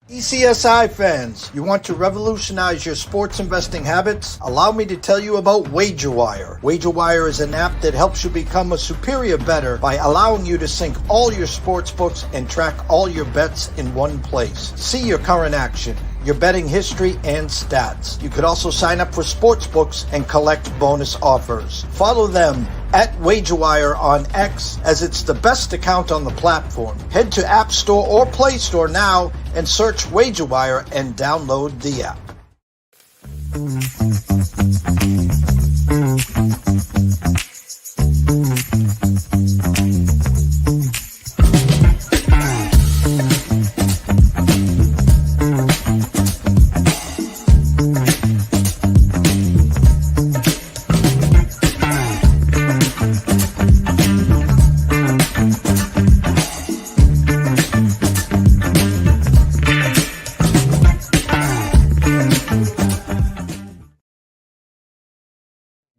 TPCSI fans, you want to revolutionize your sports investing habits? Allow me to tell you about WagerWire. WagerWire is an app that helps you become a superior bettor by allowing you to sync all your sports books and track all your bets in one place. See your current action, your betting history, and stats. You could also sign up for sports books and collect bonus offers. Follow them at WagerWire on X, as it's the best account on the platform. Head to App Store or Play Store now and search WagerWire and download the app.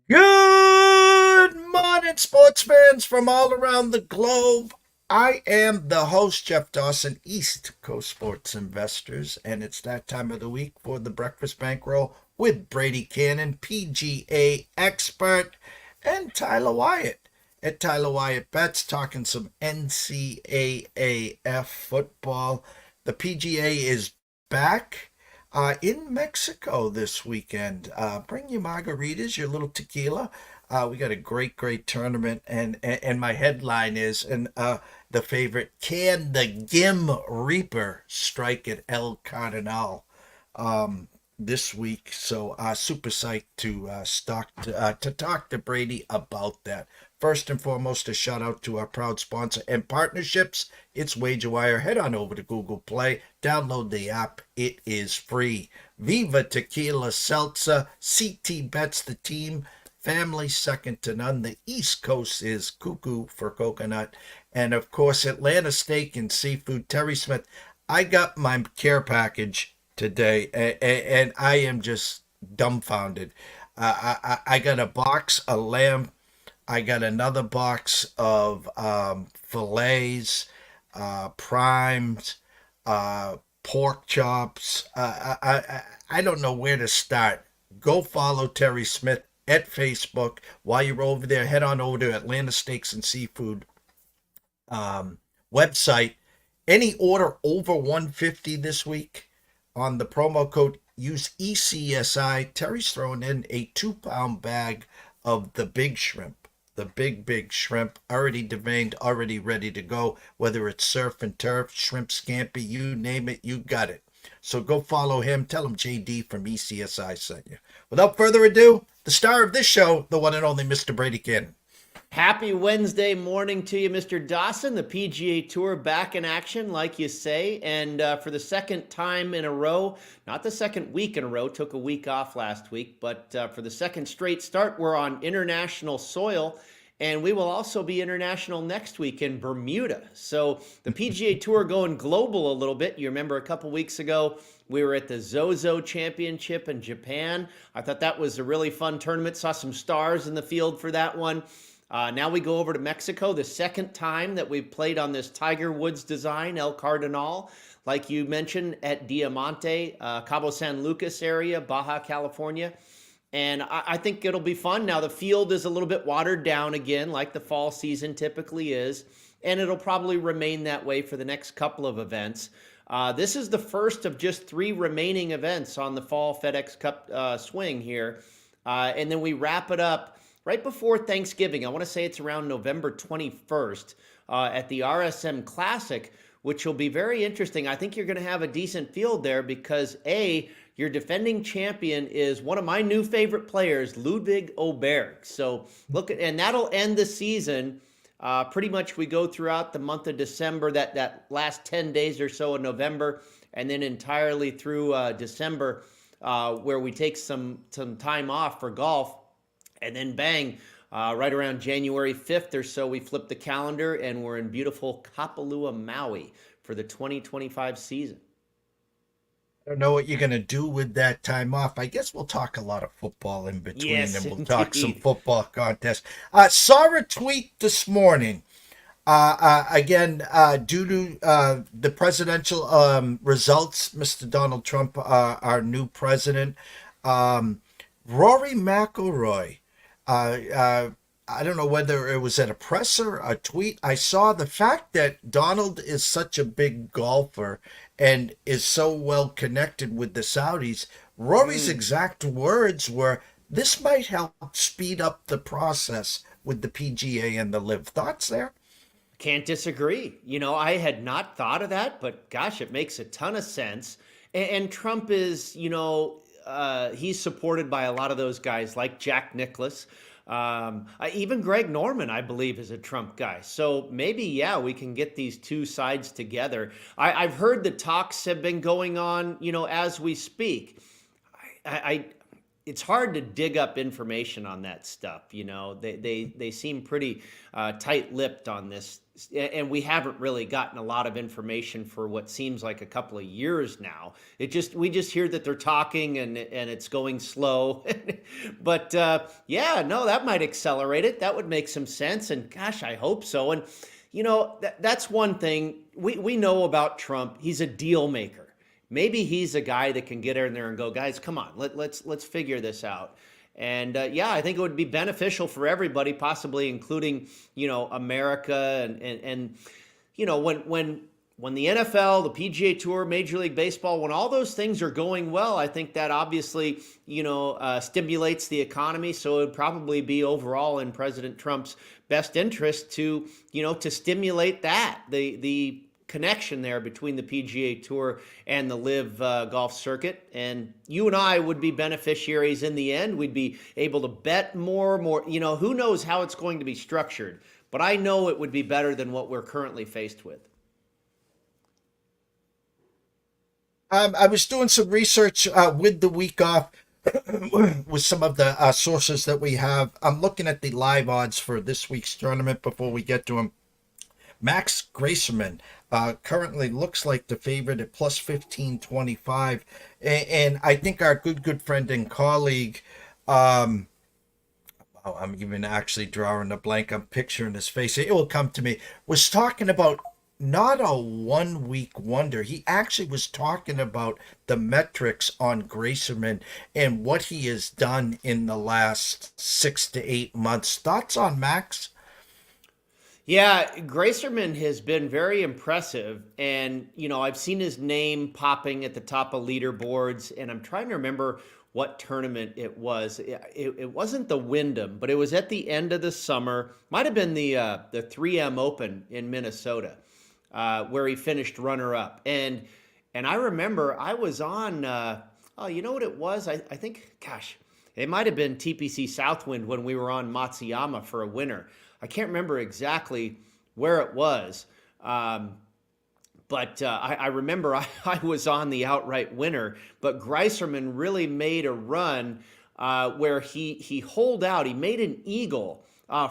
Good morning, sports fans from all around the globe. I am the host, Jeff Dawson, East Coast Sports Investors, and it's that time of the week for the Breakfast Bankroll with Brady Kannon, PGA expert, and Tyler Wyatt at Tyler Wyatt Bets, talking some NCAAF football. The PGA is back in Mexico this weekend. Bring your margaritas, your little tequila. We got a great tournament, and my headline is, the favorite, can the GHIM Reaper strike at El Cardonal this week? So super psyched to talk to Brady about that. First and foremost, a shout out to our proud sponsor and partnerships. It's WagerWire. Head on over to Google Play, download the app. It is free. Viva Tequila Seltzer, CT Bets the team, family second to none. The East Coast is cuckoo for coconut, and of course Atlanta Steak and Seafood. Terry Smith, I got my care package today, and I am just dumbfounded. I got a box of lamb. I got another box of fillets, primes, pork chops. I don't know where to start. Go follow Terry Smith at Facebook. While you're over there, head on over to Atlanta Steaks and Seafood website. Any order over $150 this week on the promo code, use ECSI. Terry's throwing in a 2-pound bag of the big shrimp. The big shrimp, already deveined, already ready to go. Whether it's surf and turf, shrimp scampi, you name it, you got it. So go follow him. Tell him JD from ECSI sent you. Without further ado, the star of this show, the one and only Mr. Brady Kannon. Happy Wednesday morning to you, Mr. Dawson. The PGA Tour back in action, like you say, and for the second time in a row, not the second week in a row, took a week off last week, but for the second straight start, we're on international soil, and we will also be international next week in Bermuda. So the PGA Tour going global a little bit. You remember a couple weeks ago, we were at the Zozo Championship in Japan. I thought that was a really fun tournament. Saw some stars in the field for that one. Now we go over to Mexico, the second time that we've played on this Tiger Woods design, El Cardonal, like you mentioned, at Diamante, Cabo San Lucas area, Baja California. And I think it'll be fun. Now the field is a little bit watered down again, like the fall season typically is, and it'll probably remain that way for the next couple of events. This is the first of just 3 remaining events on the fall FedEx Cup swing here. And then we wrap it up right before Thanksgiving. I want to say it's around November 21st at the RSM Classic, which will be very interesting. I think you're going to have a decent field there because, A, your defending champion is one of my new favorite players, Ludwig Oberg. So look at, and that'll end the season. Pretty much we go throughout the month of December, that last 10 days or so of November, and then entirely through December, where we take some time off for golf. And then bang, right around January 5th or so, we flip the calendar and we're in beautiful Kapalua, Maui for the 2025 season. I don't know what you're going to do with that time off. I guess we'll talk a lot of football in between, yes, and we'll indeed. talk some football contests. Saw a tweet this morning. Again, due to the presidential results, Mr. Donald Trump, our new president, um, Rory McIlroy. I don't know whether it was at a presser, a tweet. I saw the fact that Donald is such a big golfer and is so well connected with the Saudis. Rory's Mm. exact words were, "This might help speed up the process with the PGA and the Live." Thoughts there? Can't disagree. I had not thought of that, but gosh, it makes a ton of sense. And Trump is, he's supported by a lot of those guys like Jack Nicklaus. Even Greg Norman, I believe, is a Trump guy. So maybe, yeah, we can get these two sides together. I've heard the talks have been going on, as we speak. I it's hard to dig up information on that stuff. They seem pretty tight-lipped on this, and we haven't really gotten a lot of information for what seems like a couple of years now. We just hear that they're talking, and it's going slow. But yeah, no, that might accelerate it. That would make some sense, and gosh, I hope so. And that's one thing we know about Trump. He's a deal maker. Maybe he's a guy that can get in there and go, guys, come on, let's figure this out. And yeah, I think it would be beneficial for everybody, possibly including America and when the NFL, the PGA Tour, Major League Baseball, when all those things are going well, I think that obviously stimulates the economy. So it would probably be overall in President Trump's best interest to stimulate that the connection there between the PGA Tour and the Live golf circuit. And you and I would be beneficiaries in the end. We'd be able to bet more. Who knows how it's going to be structured, but I know it would be better than what we're currently faced with. I was doing some research with the week off with some of the sources that we have. I'm looking at the live odds for this week's tournament before we get to them. Max Grissom currently looks like the favorite at plus 1525. And I think our good friend and colleague, I'm even actually drawing a blank. I'm picturing his face. It will come to me. Was talking about not a 1 week wonder. He actually was talking about the metrics on Grissom and what he has done in the last 6 to 8 months. Thoughts on Max? Yeah, Grissom has been very impressive. And, I've seen his name popping at the top of leaderboards, and I'm trying to remember what tournament it was. It wasn't the Wyndham, but it was at the end of the summer. Might have been the 3M Open in Minnesota, where he finished runner-up. And I remember I was on, you know what it was? I think, gosh, it might have been TPC Southwind when we were on Matsuyama for a winner. I can't remember exactly where it was, but I remember I was on the outright winner. But Grissom really made a run where he holed out. He made an eagle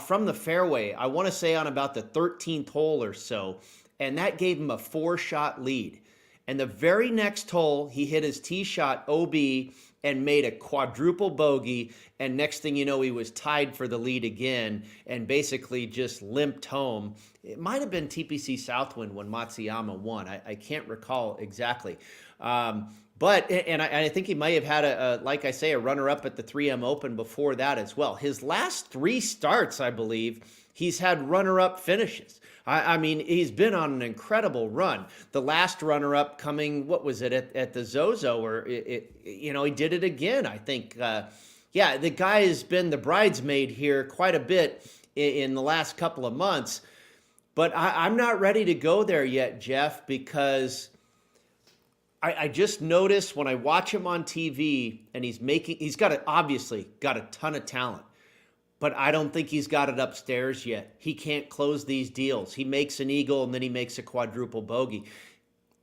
from the fairway, I want to say on about the 13th hole or so, and that gave him a 4-shot lead. And the very next hole, he hit his tee shot OB and made a quadruple bogey. And next thing you know, he was tied for the lead again and basically just limped home. It might have been TPC Southwind when Matsuyama won. I can't recall exactly. But I think he might have had like I say, a runner-up at the 3M Open before that as well. His last 3 starts, I believe, he's had runner-up finishes. I mean, he's been on an incredible run. The last runner-up coming, what was it, at the Zozo, where he did it again, I think. Yeah, the guy has been the bridesmaid here quite a bit in the last couple of months. But I'm not ready to go there yet, Jeff, because I just noticed when I watch him on TV, and he's obviously got a ton of talent. But I don't think he's got it upstairs yet. He can't close these deals. He makes an eagle and then he makes a quadruple bogey.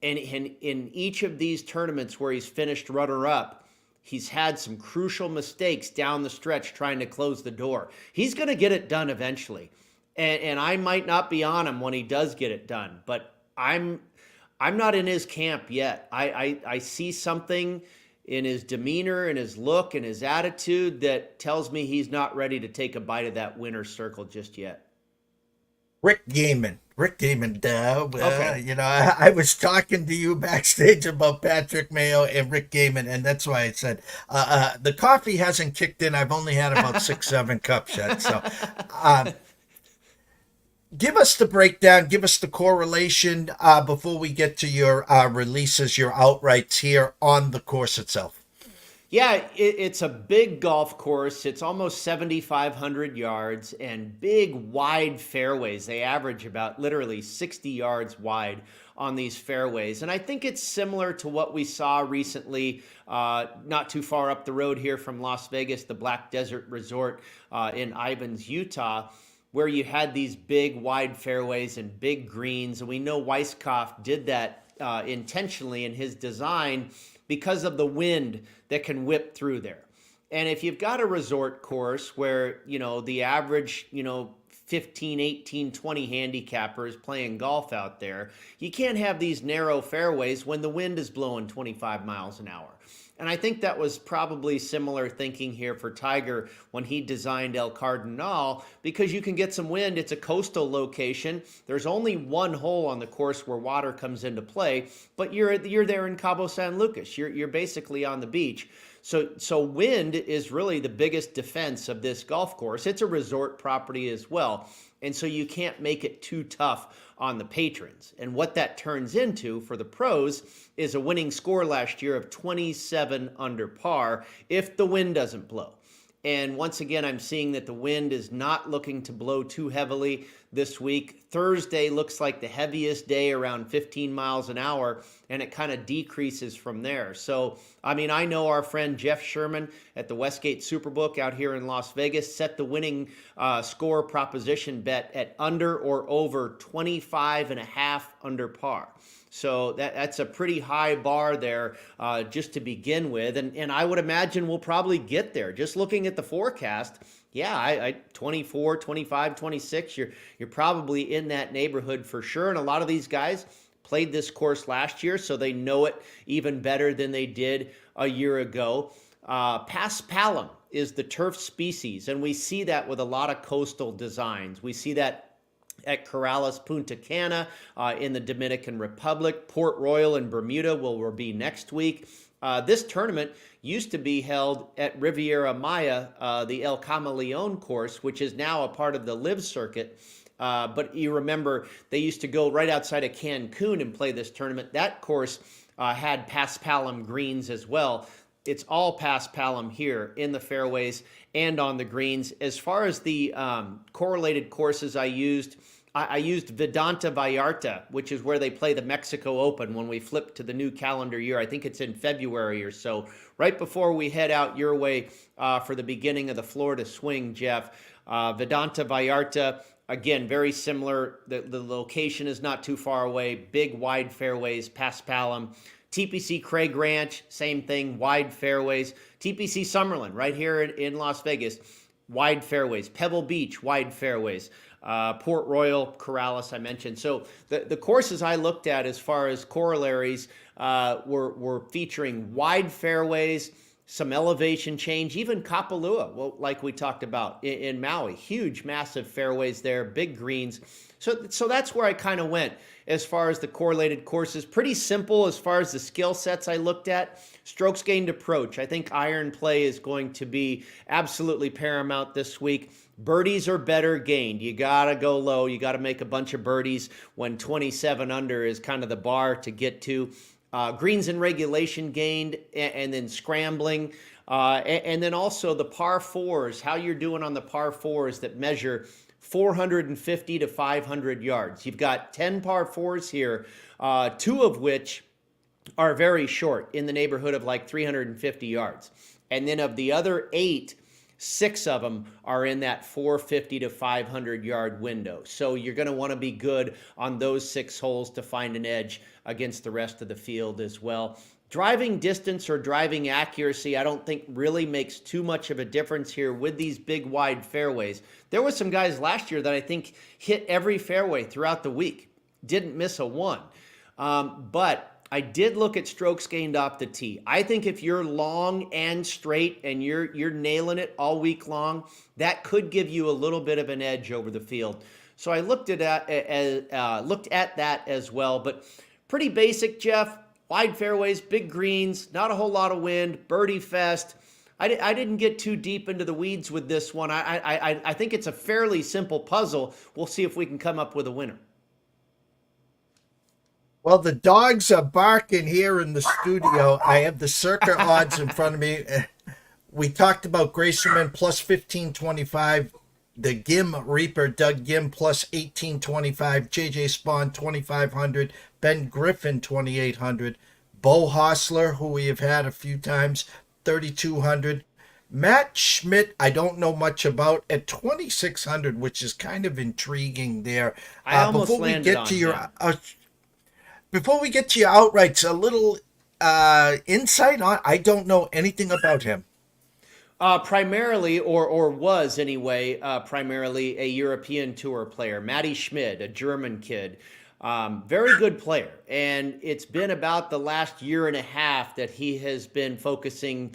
And in each of these tournaments where he's finished runner-up, he's had some crucial mistakes down the stretch trying to close the door. He's going to get it done eventually. And I might not be on him when he does get it done. But I'm not in his camp yet. I see something in his demeanor and his look and his attitude that tells me he's not ready to take a bite of that winner's circle just yet. Rick Gaiman. Rick Gaiman, duh. Okay. I was talking to you backstage about Patrick Mayo and Rick Gaiman, and that's why I said the coffee hasn't kicked in. I've only had about 6, 7 cups yet. So, um, give us the breakdown, give us the correlation before we get to your releases, your outrights here on the course itself. Yeah, it's a big golf course. It's almost 7,500 yards and big, wide fairways. They average about literally 60 yards wide on these fairways. And I think it's similar to what we saw recently, not too far up the road here from Las Vegas, the Black Desert Resort in Ivins, Utah, where you had these big, wide fairways and big greens. And we know Weisskopf did that intentionally in his design because of the wind that can whip through there. And if you've got a resort course where, the average, 15, 18, 20 handicappers playing golf out there, you can't have these narrow fairways when the wind is blowing 25 miles an hour. And I think that was probably similar thinking here for Tiger when he designed El Cardonal, because you can get some wind. It's a coastal location. There's only one hole on the course where water comes into play, but you're there in Cabo San Lucas. You're basically on the beach. So wind is really the biggest defense of this golf course. It's a resort property as well. And so you can't make it too tough on the patrons. And what that turns into for the pros is a winning score last year of 27 under par if the wind doesn't blow. And once again, I'm seeing that the wind is not looking to blow too heavily this week. Thursday looks like the heaviest day, around 15 miles an hour, and it kind of decreases from there. So, I know our friend Jeff Sherman at the Westgate Superbook out here in Las Vegas set the winning score proposition bet at under or over 25.5 under par. So that's a pretty high bar there just to begin with. And I would imagine we'll probably get there. Just looking at the forecast, yeah, I 24, 25, 26, you're probably in that neighborhood for sure. And a lot of these guys played this course last year, so they know it even better than they did a year ago. Paspalum is the turf species, and we see that with a lot of coastal designs. We see that at Corrales Punta Cana in the Dominican Republic. Port Royal in Bermuda will be next week. This tournament used to be held at Riviera Maya, the El Camaleon course, which is now a part of the Live circuit. But you remember they used to go right outside of Cancun and play this tournament. That course had Paspalum greens as well. It's all Paspalum here in the fairways and on the greens. As far as the correlated courses I used Vedanta Vallarta, which is where they play the Mexico Open when we flip to the new calendar year. I think it's in February or so, right before we head out your way for the beginning of the Florida Swing, Jeff. Vedanta Vallarta, again, very similar. The location is not too far away. Big, wide fairways, Paspalum. TPC Craig Ranch, same thing, wide fairways. TPC Summerlin, right here in Las Vegas, wide fairways. Pebble Beach, wide fairways. Port Royal, Corrales, I mentioned. So the courses I looked at as far as corollaries were featuring wide fairways, some elevation change, even Kapalua, well, like we talked about in Maui. Huge, massive fairways there, big greens. So that's where I kind of went as far as the correlated courses. Pretty simple as far as the skill sets I looked at. Strokes gained approach. I think iron play is going to be absolutely paramount this week. Birdies are better gained. You got to go low. You got to make a bunch of birdies when 27 under is kind of the bar to get to. Greens in regulation gained, and then scrambling. And then also the par fours, how you're doing on the par fours that measure 450 to 500 yards. You've got 10 par fours here, 2 of which are very short, in the neighborhood of like 350 yards. And then of the other 8, 6 of them are in that 450 to 500 yard window. So you're going to want to be good on those 6 holes to find an edge against the rest of the field as well. Driving distance or driving accuracy, I don't think really makes too much of a difference here with these big wide fairways. There were some guys last year that I think hit every fairway throughout the week, didn't miss a one. But I did look at strokes gained off the tee. I think if you're long and straight and you're nailing it all week long, that could give you a little bit of an edge over the field. So I looked at that as well, but pretty basic, Jeff. Wide fairways, big greens, not a whole lot of wind, birdie fest. I didn't get too deep into the weeds with this one. I think it's a fairly simple puzzle. We'll see if we can come up with a winner. Well, the dogs are barking here in the studio. I have the circa odds in front of me. We talked about Grissom plus 1525. The GHIM Reaper, Doug GHIM plus 1825. JJ Spawn 2500. Ben Griffin 2800. Bo Hostler, who we have had a few times, 3200. Matt Schmidt, I don't know much about, at 2600, which is kind of intriguing there. I almost landed on him. Before we get to your outrights, a little insight on, I don't know anything about him. Primarily, or was anyway, primarily a European Tour player. Matty Schmid, a German kid. Very good player. And it's been about the last year and a half that he has been focusing,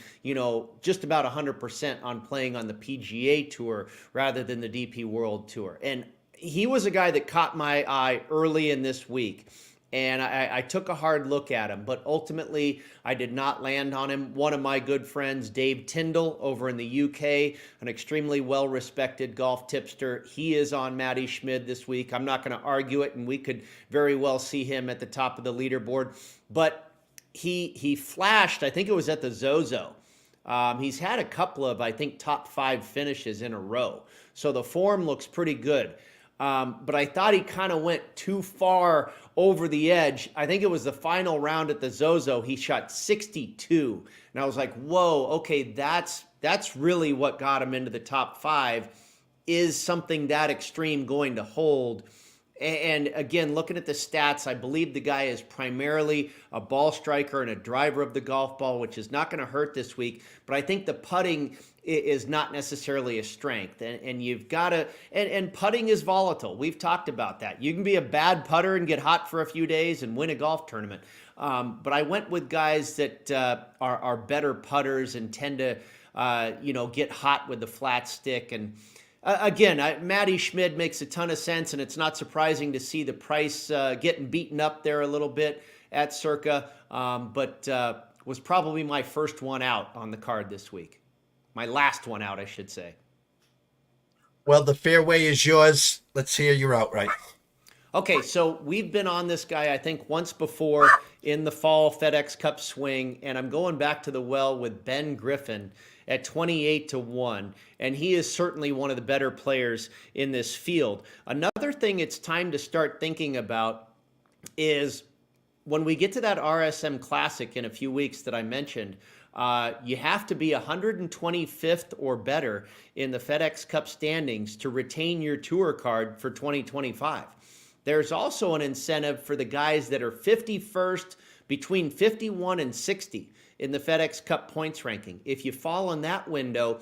just about 100% on playing on the PGA Tour rather than the DP World Tour. And he was a guy that caught my eye early in this week. And I took a hard look at him, but ultimately I did not land on him. One of my good friends, Dave Tyndall, over in the UK, an extremely well-respected golf tipster. He is on Matty Schmid this week. I'm not going to argue it, and we could very well see him at the top of the leaderboard. But he flashed, I think it was at the Zozo. He's had a couple of, I think, top 5 finishes in a row. So the form looks pretty good. But I thought he kind of went too far over the edge. I think it was the final round at the Zozo. He shot 62. And I was like, whoa, okay, that's really what got him into the top 5. Is something that extreme going to hold? And again, looking at the stats, I believe the guy is primarily a ball striker and a driver of the golf ball, which is not going to hurt this week. But I think the putting is not necessarily a strength. And you've got to, and putting is volatile. We've talked about that. You can be a bad putter and get hot for a few days and win a golf tournament. But I went with guys that are better putters and tend to, get hot with the flat stick. And again, Matty Schmid makes a ton of sense, and it's not surprising to see the price getting beaten up there a little bit at Circa, but was probably my first one out on the card this week. My last one out, I should say. Well, the fairway is yours. Let's hear your outright. Okay, so we've been on this guy, I think, once before in the fall FedEx Cup swing, and I'm going back to the well with Ben Griffin at 28-1, and he is certainly one of the better players in this field. Another thing it's time to start thinking about is when we get to that RSM Classic in a few weeks that I mentioned, you have to be 125th or better in the FedEx Cup standings to retain your tour card for 2025. There's also an incentive for the guys that are 51st, between 51 and 60 in the FedEx Cup points ranking. If you fall in that window,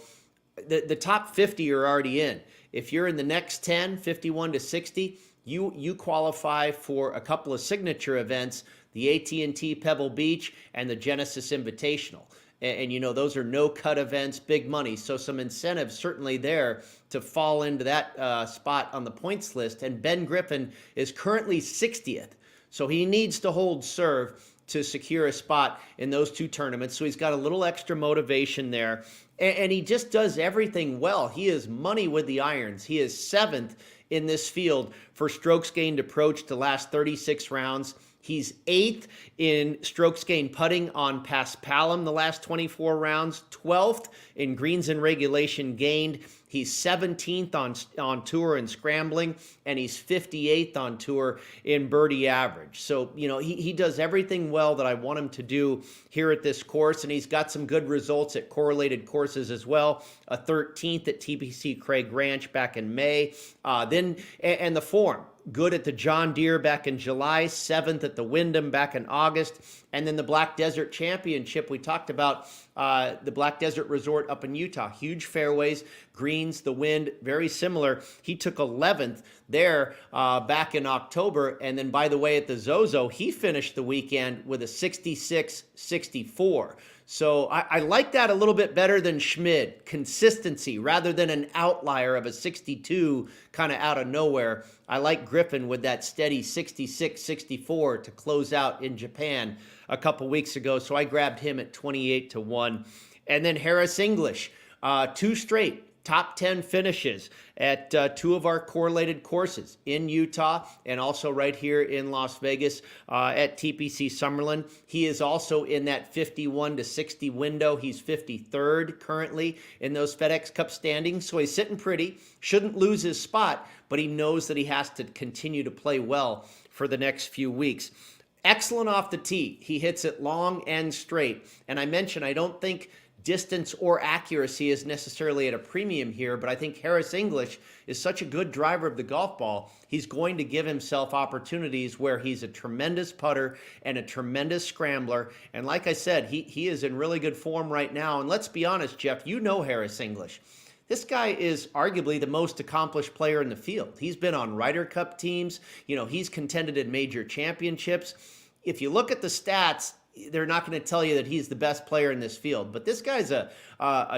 the top 50 are already in. If you're in the next 10, 51 to 60, you qualify for a couple of signature events, the AT&T Pebble Beach and the Genesis Invitational. And those are no-cut events, big money. So some incentives certainly there to fall into that spot on the points list. And Ben Griffin is currently 60th. So he needs to hold serve to secure a spot in those two tournaments. So he's got a little extra motivation there. And he just does everything well. He is money with the irons. He is 7th in this field for strokes gained approach to last 36 rounds. He's 8th in strokes gained putting on Paspalum the last 24 rounds, 12th in greens and regulation gained. He's 17th on tour in scrambling, and he's 58th on tour in birdie average. So, he does everything well that I want him to do here at this course, and he's got some good results at correlated courses as well. A 13th at TPC Craig Ranch back in May. And the form. Good at the John Deere back in July, 7th at the Wyndham back in August, And then the Black Desert Championship, we talked about the Black Desert Resort up in Utah. Huge fairways, greens, the wind, very similar. He took 11th there back in October. And then, by the way, at the Zozo, he finished the weekend with a 66-64. So I like that a little bit better than Schmid. Consistency rather than an outlier of a 62 kind of out of nowhere. I like Griffin with that steady 66-64 to close out in Japan a couple weeks ago. So I grabbed him at 28-1. And then Harris English, 2 straight top 10 finishes at 2 of our correlated courses in Utah and also right here in Las Vegas at TPC Summerlin. He is also in that 51-60 window. He's 53rd currently in those FedEx Cup standings, so he's sitting pretty. Shouldn't lose his spot, but he knows that he has to continue to play well for the next few weeks. Excellent off the tee. He hits it long and straight. And I mentioned I don't think distance or accuracy is necessarily at a premium here, but I think Harris English is such a good driver of the golf ball. He's going to give himself opportunities where he's a tremendous putter and a tremendous scrambler. And like I said, he is in really good form right now. And let's be honest, Jeff, you know Harris English. This guy is arguably the most accomplished player in the field. He's been on Ryder Cup teams. You know, he's contended in major championships. If you look at the stats, they're not going to tell you that he's the best player in this field. But this guy's a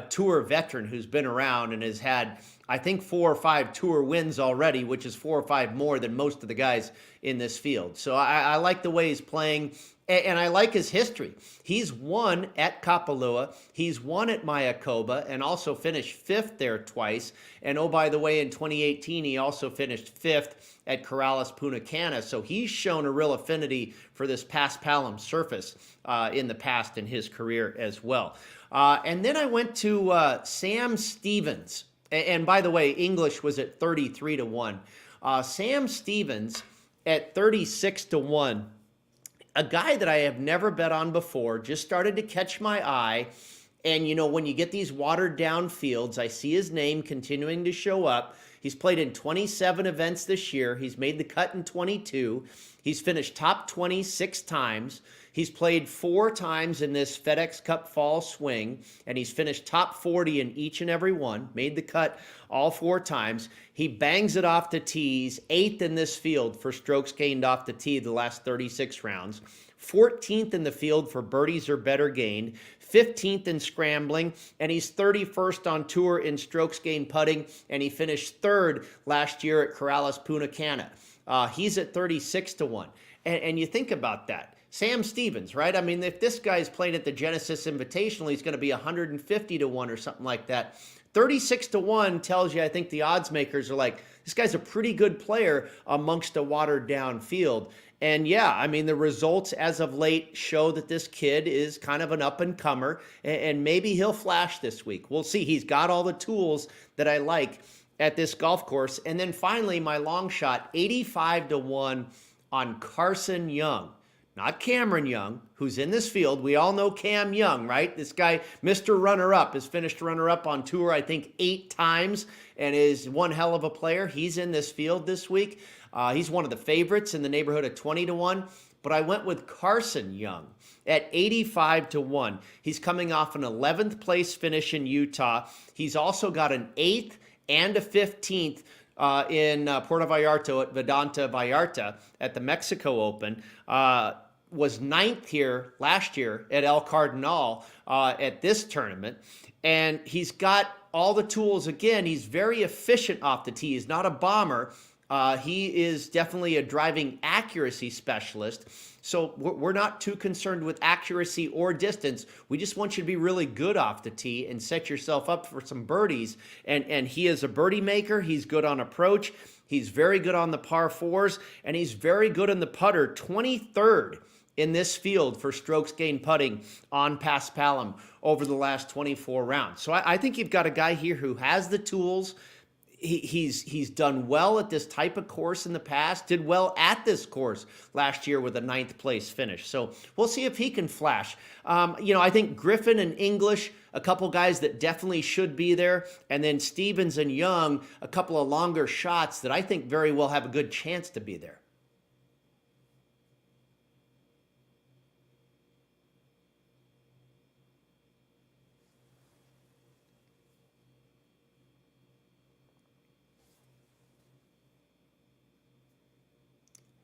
tour veteran who's been around and has had, I think, 4 or 5 tour wins already, which is 4 or 5 more than most of the guys in this field. So I like the way he's playing. And I like his history. He's won at Kapalua. He's won at Mayakoba and also finished 5th there twice. And oh, by the way, in 2018, he also finished 5th at Corrales Punta Cana. So he's shown a real affinity for this Paspalum surface in the past in his career as well. And then I went to Sam Stevens. And by the way, English was at 33-1. Sam Stevens at 36-1. A guy that I have never bet on before, just started to catch my eye. And, you know, when you get these watered down fields, I see his name continuing to show up. He's played in 27 events this year. He's made the cut in 22. He's finished top 20 6 times. He's played 4 times in this FedEx Cup Fall Swing, and he's finished top 40 in each and every one, made the cut all 4 times. He bangs it off the tees, 8th in this field for strokes gained off the tee the last 36 rounds, 14th in the field for birdies or better gained, 15th in scrambling, and he's 31st on tour in strokes gained putting, and he finished 3rd last year at Corrales Punta Cana. He's at 36-1. And you think about that. Sam Stevens, right? I mean, if this guy's playing at the Genesis Invitational, he's going to be 150-1 or something like that. 36-1 tells you, I think the odds makers are like, this guy's a pretty good player amongst a watered down field. And yeah, I mean, the results as of late show that this kid is kind of an up and comer, and maybe he'll flash this week. We'll see. He's got all the tools that I like at this golf course. And then finally, my long shot, 85-1 on Carson Young. Not Cameron Young, who's in this field. We all know Cam Young, right? This guy, Mr. Runner-Up, has finished runner-up on tour, I think, 8 times and is one hell of a player. He's in this field this week. He's one of the favorites in the neighborhood of 20-1. But I went with Carson Young at 85-1. He's coming off an 11th place finish in Utah. He's also got an 8th and a 15th in Puerto Vallarta at Vedanta Vallarta at the Mexico Open. Was 9th here last year at El Cardonal at this tournament. And he's got all the tools. Again, he's very efficient off the tee. He's not a bomber. He is definitely a driving accuracy specialist. So we're not too concerned with accuracy or distance. We just want you to be really good off the tee and set yourself up for some birdies. And he is a birdie maker. He's good on approach. He's very good on the par 4s. And he's very good in the putter. 23rd in this field for strokes gained putting on Paspalum over the last 24 rounds. So I think you've got a guy here who has the tools. He's done well at this type of course in the past, did well at this course last year with a 9th place finish. So we'll see if he can flash. I think Griffin and English, a couple guys that definitely should be there. And then Stevens and Young, a couple of longer shots that I think very well have a good chance to be there.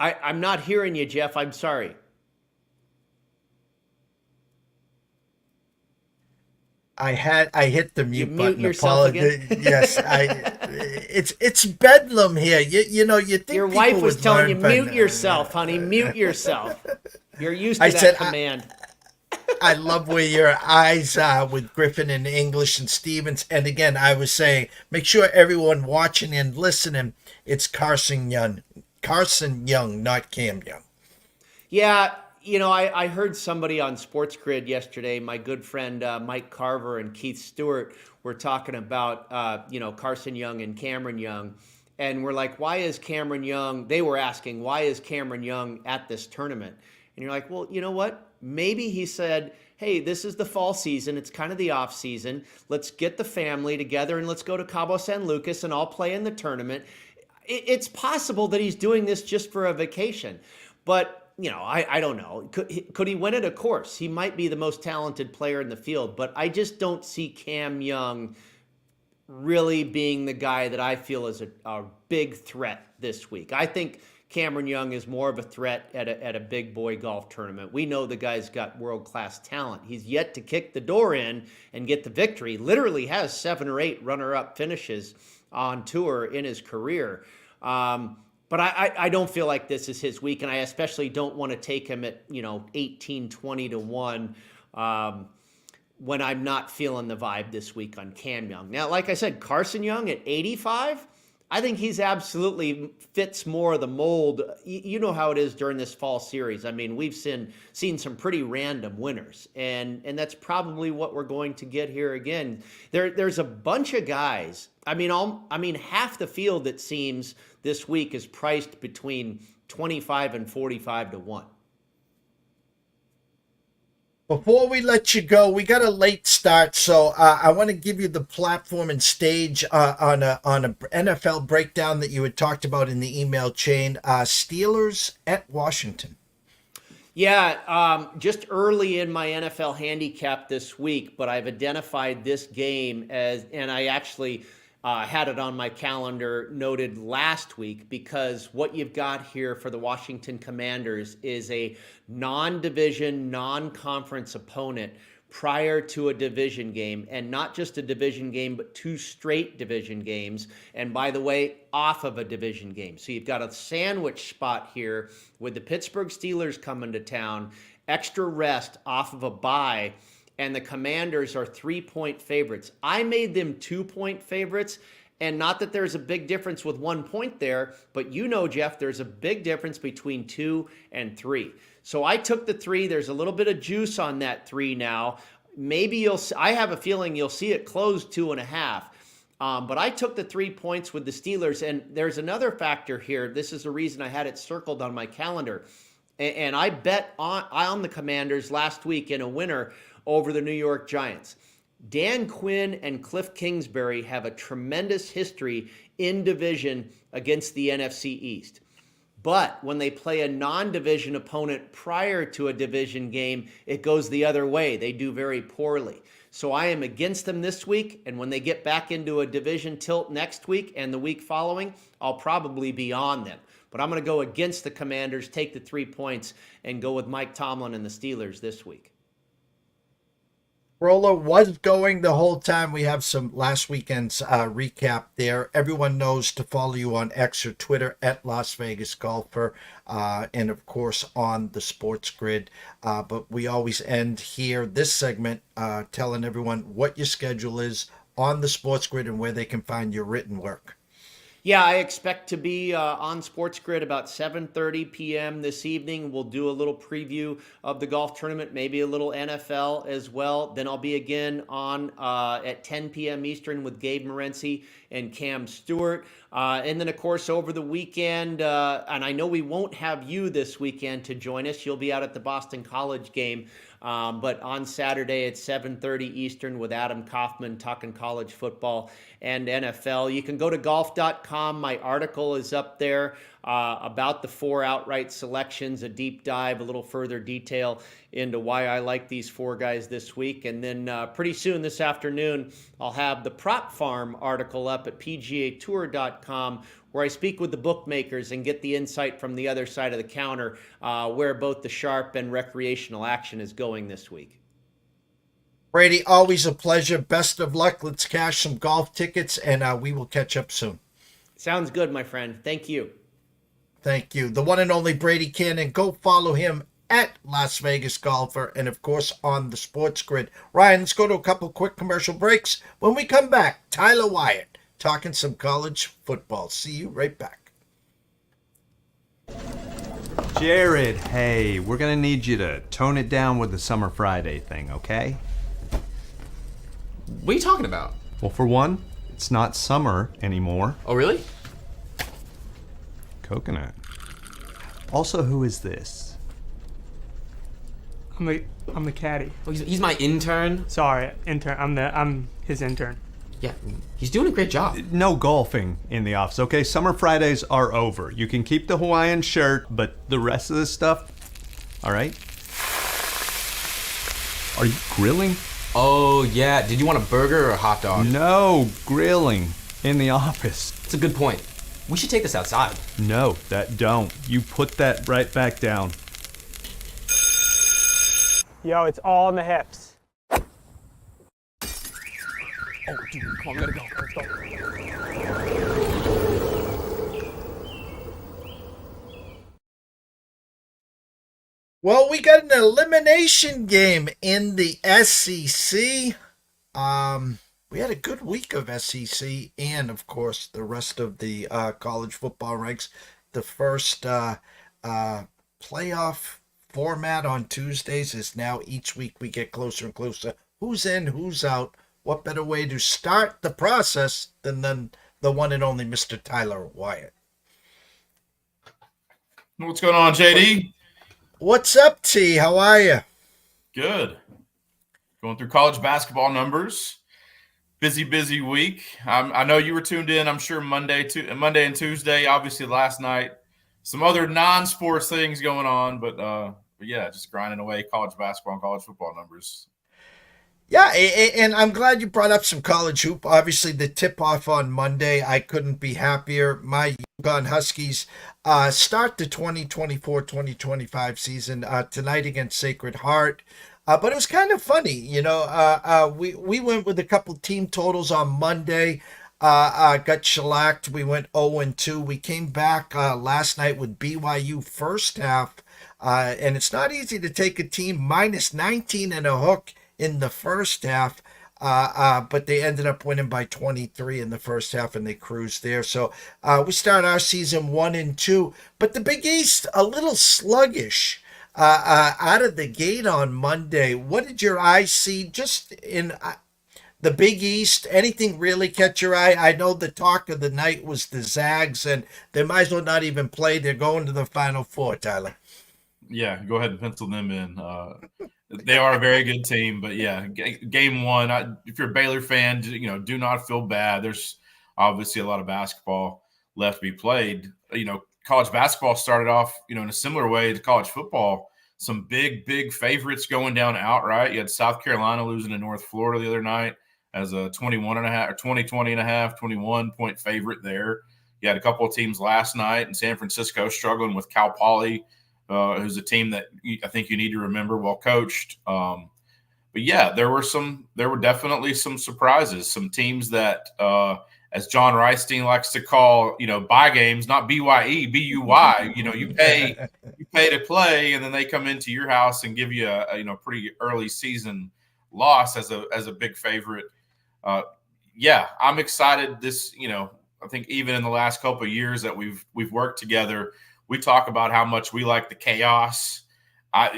I'm not hearing you, Jeff. I'm sorry. I hit the You mute mute button. yourself again? Apology. Yes, it's bedlam here. You Your think people wife was would telling you, learn by mute now. yourself, honey. Mute yourself. You're used I to that said command. I love where your eyes are with Griffin and English and Stevens. And again, I was saying, make sure everyone watching and listening, it's Carson Young, not Cam Young. Yeah, I heard somebody on Sports Grid yesterday, my good friend Mike Carver and Keith Stewart were talking about, Carson Young and Cameron Young. And we're like, why is Cameron Young, they were asking, why is Cameron Young at this tournament? And you're like, well, you know what? Maybe he said, hey, this is the fall season. It's kind of the off season. Let's get the family together and let's go to Cabo San Lucas and I'll play in the tournament. It's possible that he's doing this just for a vacation. But I don't know. Could he win it? Of course. He might be the most talented player in the field, but I just don't see Cam Young really being the guy that I feel is a big threat this week. I think Cameron Young is more of a threat at a big boy golf tournament. We know the guy's got world-class talent. He's yet to kick the door in and get the victory. Literally has 7 or 8 runner-up finishes on tour in his career. But I don't feel like this is his week, and I especially don't want to take him at 18, 20 to 1 when I'm not feeling the vibe this week on Cam Young. Now, like I said, Carson Young at 85, I think he's absolutely fits more of the mold. You know how it is during this fall series. I mean, we've seen some pretty random winners, and that's probably what we're going to get here again. There's a bunch of guys. I mean, half the field, it seems, this week is priced between 25 and 45 to 1. Before we let you go, we got a late start, so I want to give you the platform and stage on a NFL breakdown that you had talked about in the email chain. Steelers at Washington. Yeah, just early in my NFL handicap this week, but I've identified this game and I actually had it on my calendar noted last week, because what you've got here for the Washington Commanders is a non-division, non-conference opponent prior to a division game, and not just a division game, but 2 straight division games. And by the way, off of a division game. So you've got a sandwich spot here with the Pittsburgh Steelers coming to town, extra rest off of a bye, and the Commanders are 3-point favorites. I made them 2-point favorites, and not that there's a big difference with 1 point there, but Jeff, there's a big difference between 2 and 3. So I took the 3. There's a little bit of juice on that 3 now. Maybe I have a feeling you'll see it close 2.5. But I took the 3 points with the Steelers, and there's another factor here. This is the reason I had it circled on my calendar. And I bet on the Commanders last week in a winner over the New York Giants. Dan Quinn and Cliff Kingsbury have a tremendous history in division against the NFC East. But when they play a non-division opponent prior to a division game, it goes the other way. They do very poorly. So I am against them this week, and when they get back into a division tilt next week and the week following, I'll probably be on them. But I'm going to go against the Commanders, take the 3 points, and go with Mike Tomlin and the Steelers this week. Roller was going the whole time. We have some last weekend's recap there. Everyone knows to follow you on X or Twitter at Las Vegas Golfer, and of course on the Sports Grid. But we always end here, this segment, telling everyone what your schedule is on the Sports Grid and where they can find your written work. Yeah, I expect to be on Sports Grid about 7:30 p.m. this evening. We'll do a little preview of the golf tournament, maybe a little NFL as well. Then I'll be again on at 10 p.m. Eastern with Gabe Morency and Cam Stewart. And then, of course, over the weekend, and I know we won't have you this weekend to join us. You'll be out at the Boston College game. But on Saturday at 7:30 Eastern with Adam Kaufman talking college football and NFL. You can go to golf.com. My article is up there about the 4 outright selections, a deep dive, a little further detail into why I like these 4 guys this week. And then pretty soon this afternoon, I'll have the Prop Farm article up at PGAtour.com where I speak with the bookmakers and get the insight from the other side of the counter where both the sharp and recreational action is going this week. Brady, always a pleasure. Best of luck. Let's cash some golf tickets, and we will catch up soon. Sounds good, my friend. Thank you. Thank you. The one and only Brady Kannon. Go follow him at Las Vegas Golfer and, of course, on the Sports Grid. Ryan, let's go to a couple quick commercial breaks. When we come back, Tyler Wyatt talking some college football. See you right back. Jared, hey, we're going to need you to tone it down with the Summer Friday thing, okay? What are you talking about? Well, for one, it's not summer anymore. Oh, really? Coconut. Also, who is this? I'm the caddy. Oh, he's my intern. Sorry, intern. I'm his intern. Yeah, he's doing a great job. No golfing in the office, okay? Summer Fridays are over. You can keep the Hawaiian shirt, but the rest of the stuff, all right? Are you grilling? Oh, yeah. Did you want a burger or a hot dog? No, grilling in the office. That's a good point. We should take this outside. No, that don't. You put that right back down. Yo, it's all in the hips. Oh, dude, come on, we gotta go. Let's go. Well, we got an elimination game in the SEC. We had a good week of SEC and, of course, the rest of the college football ranks. The first playoff format on Tuesdays is now each week we get closer and closer. Who's in, who's out? What better way to start the process than the one and only Mr. Tyler Wyatt? What's going on, JD? What's up, T? How are you? Good. Going through college basketball numbers. Busy week. I know you were tuned in, I'm sure, Monday and Tuesday. Obviously, last night. Some other non-sports things going on, but yeah, just grinding away college basketball and college football numbers. Yeah, and I'm glad you brought up some college hoop. Obviously, the tip-off on Monday, I couldn't be happier. My Yukon Huskies start the 2024-2025 season tonight against Sacred Heart. But it was kind of funny, you know. We went with a couple team totals on Monday. Got shellacked. We went 0-2. We came back last night with BYU first half. And it's not easy to take a team minus 19 and a hook in the first half. But they ended up winning by 23 in the first half, and they cruised there. So we start our season 1-2. But the Big East, a little sluggish. Out of the gate on Monday, what did your eye see just in the Big East? Anything really catch your eye? I know the talk of the night was the Zags, and they might as well not even play. They're going to the Final Four, Tyler. Yeah, go ahead and pencil them in. They are a very good team, but yeah, game one, if you're a Baylor fan, do not feel bad. There's obviously a lot of basketball left to be played. College basketball started off, in a similar way to college football. Some big favorites going down outright. You had South Carolina losing to North Florida the other night as a 21-point favorite there. You had a couple of teams last night in San Francisco struggling with Cal Poly, who's a team that I think you need to remember, well coached. But yeah, there were definitely some surprises, some teams that, as John Reistein likes to call, buy games, not BYE, BUY. You pay to play, and then they come into your house and give you a pretty early season loss as a big favorite. Yeah, I'm excited. This, I think even in the last couple of years that we've worked together, we talk about how much we like the chaos.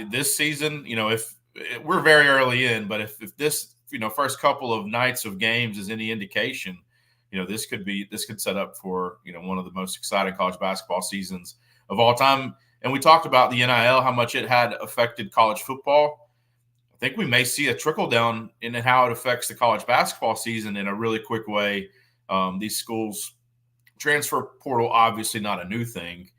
This season, if we're very early in, but if this, first couple of nights of games is any indication, this could set up for, one of the most exciting college basketball seasons of all time. And we talked about the NIL, how much it had affected college football. I think we may see a trickle down in how it affects the college basketball season in a really quick way. These schools transfer portal, obviously not a new thing,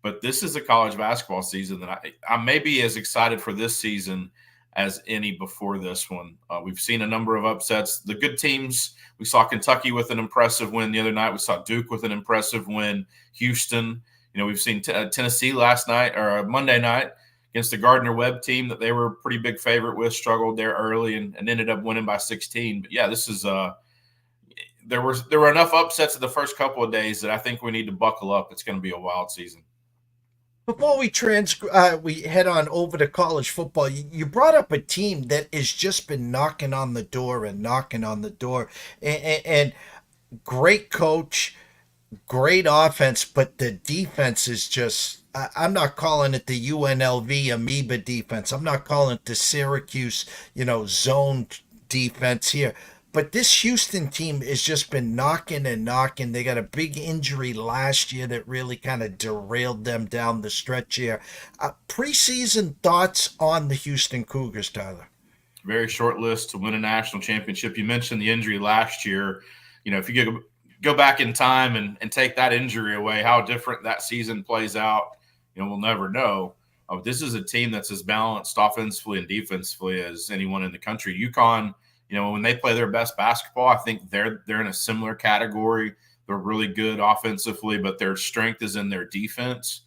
but this is a college basketball season that I may be as excited for this season as any before this one. We've seen a number of upsets. The good teams, we saw Kentucky with an impressive win the other night. We saw Duke with an impressive win. Houston, we've seen Tennessee last night or Monday night against the Gardner-Webb team that they were a pretty big favorite with, struggled there early and ended up winning by 16. But yeah, this is there were enough upsets in the first couple of days that I think we need to buckle up. It's going to be a wild season. Before we head on over to college football, you brought up a team that has just been knocking on the door and knocking on the door, and great coach, great offense, but the defense is just, I'm not calling it the UNLV amoeba defense. I'm not calling it the Syracuse, zone defense here. But this Houston team has just been knocking and knocking. They got a big injury last year that really kind of derailed them down the stretch here. Preseason thoughts on the Houston Cougars, Tyler? Very short list to win a national championship. You mentioned the injury last year. If you go back in time and take that injury away, how different that season plays out, we'll never know. This is a team that's as balanced offensively and defensively as anyone in the country. UConn, when they play their best basketball, I think they're in a similar category. They're really good offensively, but their strength is in their defense.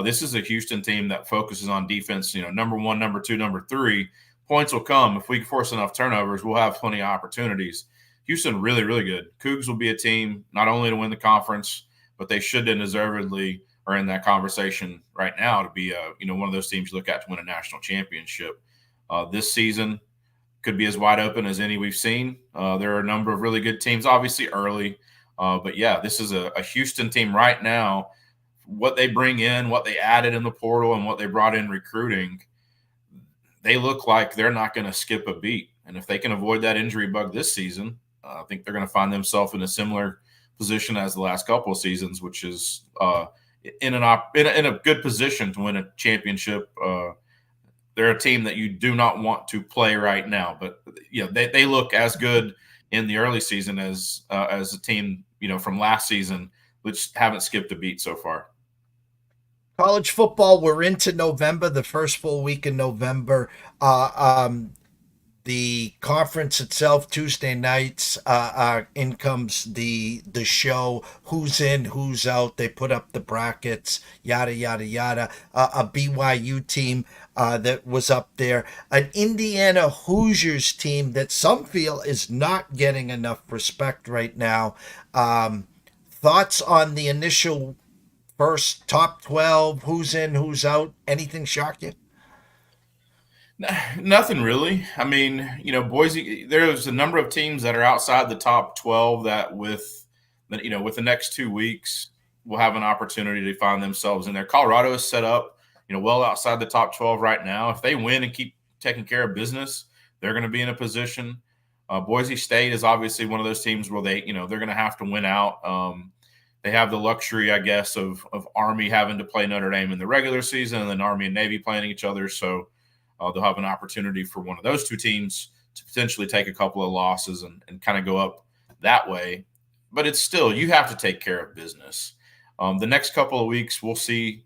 This is a Houston team that focuses on defense. Number 1, number 2, number 3. Points will come. If we force enough turnovers, we'll have plenty of opportunities. Houston, really, really good. Cougs will be a team not only to win the conference, but they should and deservedly are in that conversation right now to be one of those teams you look at to win a national championship. This season could be as wide open as any we've seen. There are a number of really good teams, obviously early. But yeah, this is a Houston team right now. What they bring in, what they added in the portal, and what they brought in recruiting, they look like they're not going to skip a beat. And if they can avoid that injury bug this season, I think they're going to find themselves in a similar position as the last couple of seasons, which is in a good position to win a championship. They're a team that you do not want to play right now, but they look as good in the early season as a team from last season, which haven't skipped a beat so far. College football, we're into November, the first full week in November. The conference itself, Tuesday nights, in comes the show, who's in, who's out. They put up the brackets, yada, yada, yada. A BYU team that was up there. An Indiana Hoosiers team that some feel is not getting enough respect right now. Thoughts on the initial first top 12, who's in, who's out? Anything shock you? Nothing really. I mean, Boise, there's a number of teams that are outside the top 12 that with the next 2 weeks will have an opportunity to find themselves in there. Colorado is set up, well outside the top 12 right now. If they win and keep taking care of business, they're going to be in a position. Boise State is obviously one of those teams where they're going to have to win out. They have the luxury, I guess, of Army having to play Notre Dame in the regular season and then Army and Navy playing each other. So they'll have an opportunity for one of those two teams to potentially take a couple of losses and kind of go up that way. But it's still, you have to take care of business. The next couple of weeks, we'll see.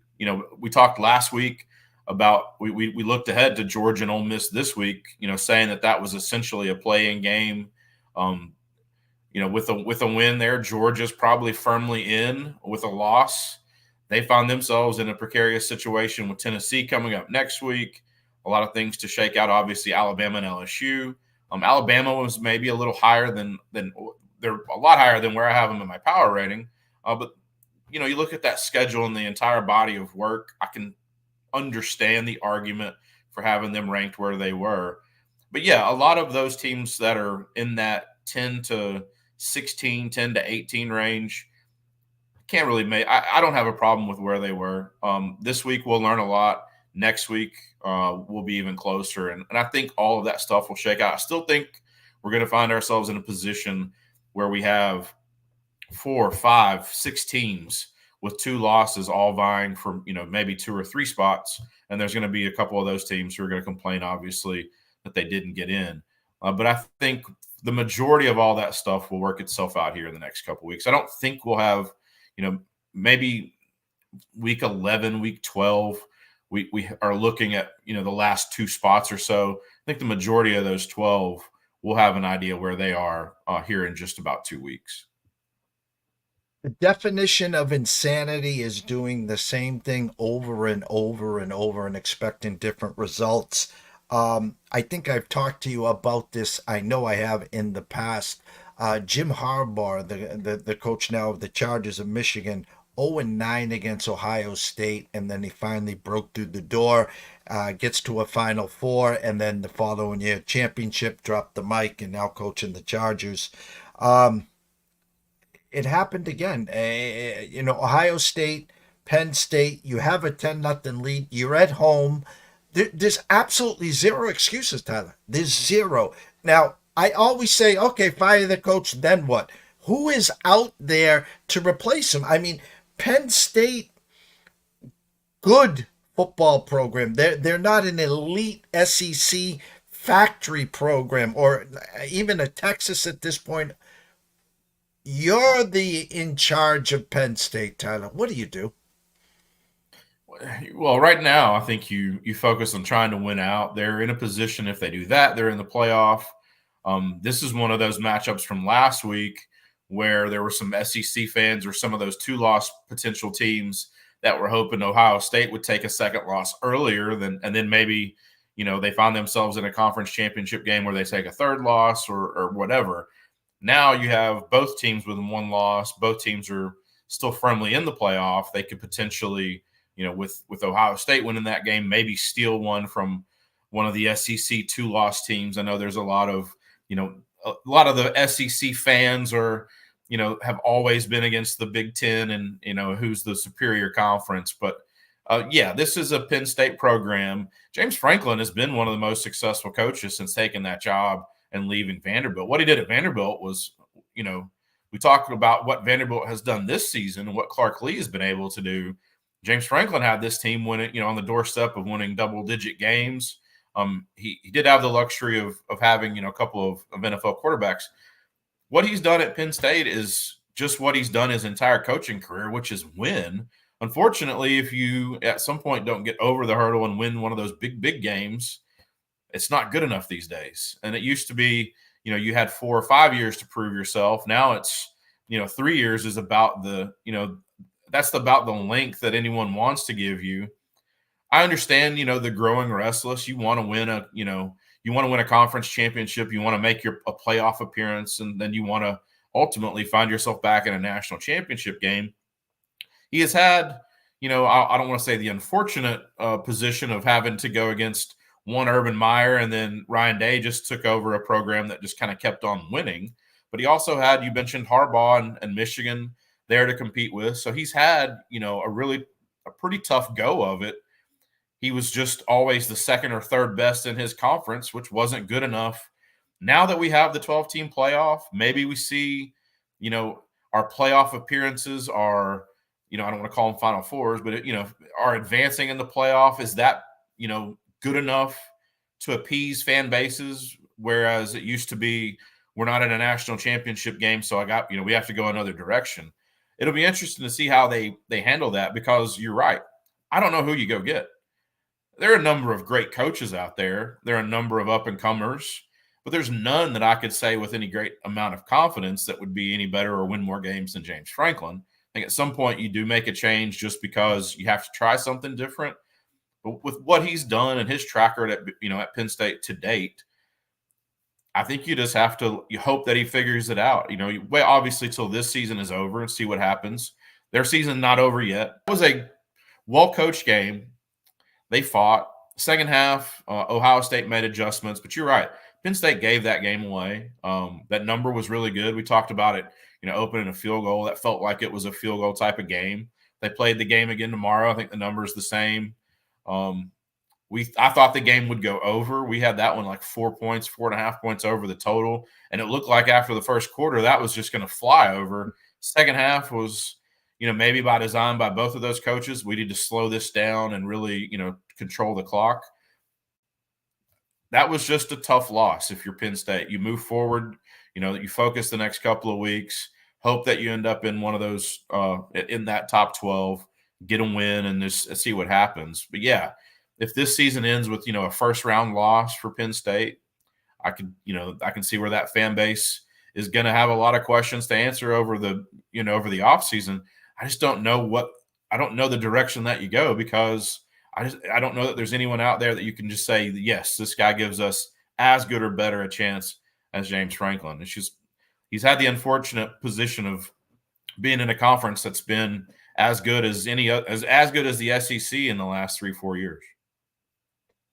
We talked last week about we looked ahead to Georgia and Ole Miss this week, saying that was essentially a play-in game. With a win there, Georgia's probably firmly in. With a loss, they found themselves in a precarious situation with Tennessee coming up next week. A lot of things to shake out, obviously, Alabama and LSU. Alabama was maybe a little higher than they're a lot higher than where I have them in my power rating. But, you look at that schedule and the entire body of work, I can understand the argument for having them ranked where they were. But, yeah, a lot of those teams that are in that 10 to 16, 10 to 18 range, can't really make – I don't have a problem with where they were. This week we'll learn a lot. Next week we'll be even closer. And I think all of that stuff will shake out. I still think we're going to find ourselves in a position where we have 4, 5, 6 teams with 2 losses all vying for, maybe 2 or 3 spots. And there's going to be a couple of those teams who are going to complain, obviously, that they didn't get in. But I think the majority of all that stuff will work itself out here in the next couple of weeks. I don't think we'll have, maybe week 11, week 12, we are looking at, the last 2 spots or so. I think the majority of those 12 will have an idea where they are here in just about 2 weeks. The definition of insanity is doing the same thing over and over and over and expecting different results. I think I've talked to you about this. I know I have in the past. Jim Harbaugh, the coach now of the Chargers of Michigan, 0-9 against Ohio State, and then he finally broke through the door, gets to a Final Four, and then the following year, championship, dropped the mic, and now coaching the Chargers. It happened again. Ohio State, Penn State, you have a 10-0 lead. You're at home. There's absolutely zero excuses, Tyler. There's zero. Now, I always say, okay, fire the coach, then what? Who is out there to replace him? I mean, Penn State, good football program. They're not an elite SEC factory program or even a Texas at this point. You're in charge of Penn State, Tyler. What do you do? Well, right now, I think you focus on trying to win out. They're in a position, if they do that, they're in the playoff. This is one of those matchups from last week where there were some SEC fans or some of those 2-loss potential teams that were hoping Ohio State would take a second loss earlier and then maybe, they find themselves in a conference championship game where they take a third loss or whatever. Now you have both teams with 1 loss. Both teams are still firmly in the playoff. They could potentially, with Ohio State winning that game, maybe steal one from one of the SEC 2-loss teams. I know there's a lot of the SEC fans are, have always been against the Big Ten and, who's the superior conference. But, this is a Penn State program. James Franklin has been one of the most successful coaches since taking that job and leaving Vanderbilt. What he did at Vanderbilt was, we talked about what Vanderbilt has done this season and what Clark Lee has been able to do. James Franklin had this team winning, on the doorstep of winning double-digit games. He did have the luxury of having, a couple of NFL quarterbacks. What he's done at Penn State is just what he's done his entire coaching career, which is win. Unfortunately, if you at some point don't get over the hurdle and win one of those big games, it's not good enough these days. And it used to be, you had 4 or 5 years to prove yourself. Now it's, 3 years is about that's about the length that anyone wants to give you. I understand, the growing restless. You want to win a conference championship. You want to make a playoff appearance, and then you want to ultimately find yourself back in a national championship game. He has had, I don't want to say the unfortunate position of having to go against one Urban Meyer, and then Ryan Day just took over a program that just kind of kept on winning. But he also had, you mentioned Harbaugh and Michigan there to compete with. So he's had, a pretty tough go of it. He was just always the second or third best in his conference, which wasn't good enough. Now that we have the 12-team playoff, maybe we see, our playoff appearances are, I don't want to call them Final Fours, but, are advancing in the playoff. Is that, good enough to appease fan bases? Whereas it used to be, we're not in a national championship game, so we have to go another direction. It'll be interesting to see how they handle that, because you're right. I don't know who you go get. There are a number of great coaches out there. There are a number of up-and-comers, but there's none that I could say with any great amount of confidence that would be any better or win more games than James Franklin. I think at some point you do make a change just because you have to try something different. But with what he's done and his track record at Penn State to date, I think you just have to hope that he figures it out. You wait obviously till this season is over and see what happens. Their season not over yet. It was a well-coached game. They fought. Second half, Ohio State made adjustments, but you're right. Penn State gave that game away. That number was really good. We talked about it, opening a field goal. That felt like it was a field goal type of game. They played the game again tomorrow. I think the number is the same. I thought the game would go over. We had that one like 4 points, 4.5 points over the total. And it looked like after the first quarter, that was just going to fly over. Second half was, maybe by design by both of those coaches. We need to slow this down and really, control the clock. That was just a tough loss. If you're Penn State, you move forward, you focus the next couple of weeks, hope that you end up in one of those, in that top 12, get a win and just see what happens. But yeah, if this season ends with, a first round loss for Penn State, I can see where that fan base is going to have a lot of questions to answer over the offseason. I just don't know the direction that you go, because I don't know that there's anyone out there that you can just say, yes, this guy gives us as good or better a chance as James Franklin. It's just, he's had the unfortunate position of being in a conference that's been as good as the SEC in the last 3-4 years.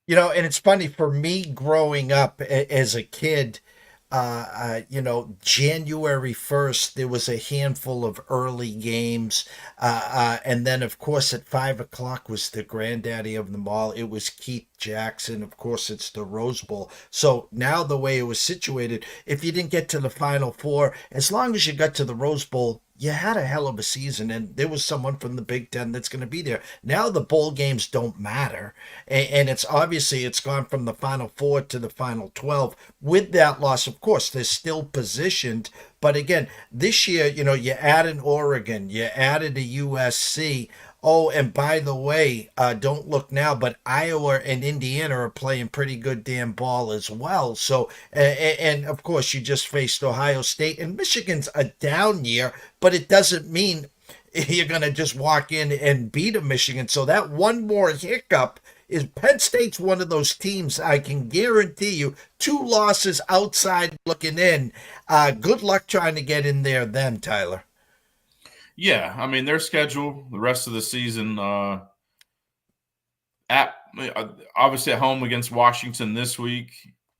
And it's funny, for me growing up as a kid, January 1st, there was a handful of early games. And then, of course, at 5 o'clock was the granddaddy of them all. It was Keith Jackson. Of course, it's the Rose Bowl. So now the way it was situated, if you didn't get to the Final Four, as long as you got to the Rose Bowl, you had a hell of a season, and there was someone from the Big Ten that's going to be there. Now the bowl games don't matter, and it's gone from the Final Four to the Final 12. With that loss, of course, they're still positioned, but again, this year, you added Oregon, you added a USC. Oh, and by the way, don't look now, but Iowa and Indiana are playing pretty good damn ball as well. So, and of course, you just faced Ohio State, and Michigan's a down year, but it doesn't mean you're going to just walk in and beat a Michigan. So that one more hiccup is Penn State's one of those teams, I can guarantee you, 2 losses outside looking in. Good luck trying to get in there then, Tyler. Yeah, I mean, their schedule the rest of the season, obviously at home against Washington this week,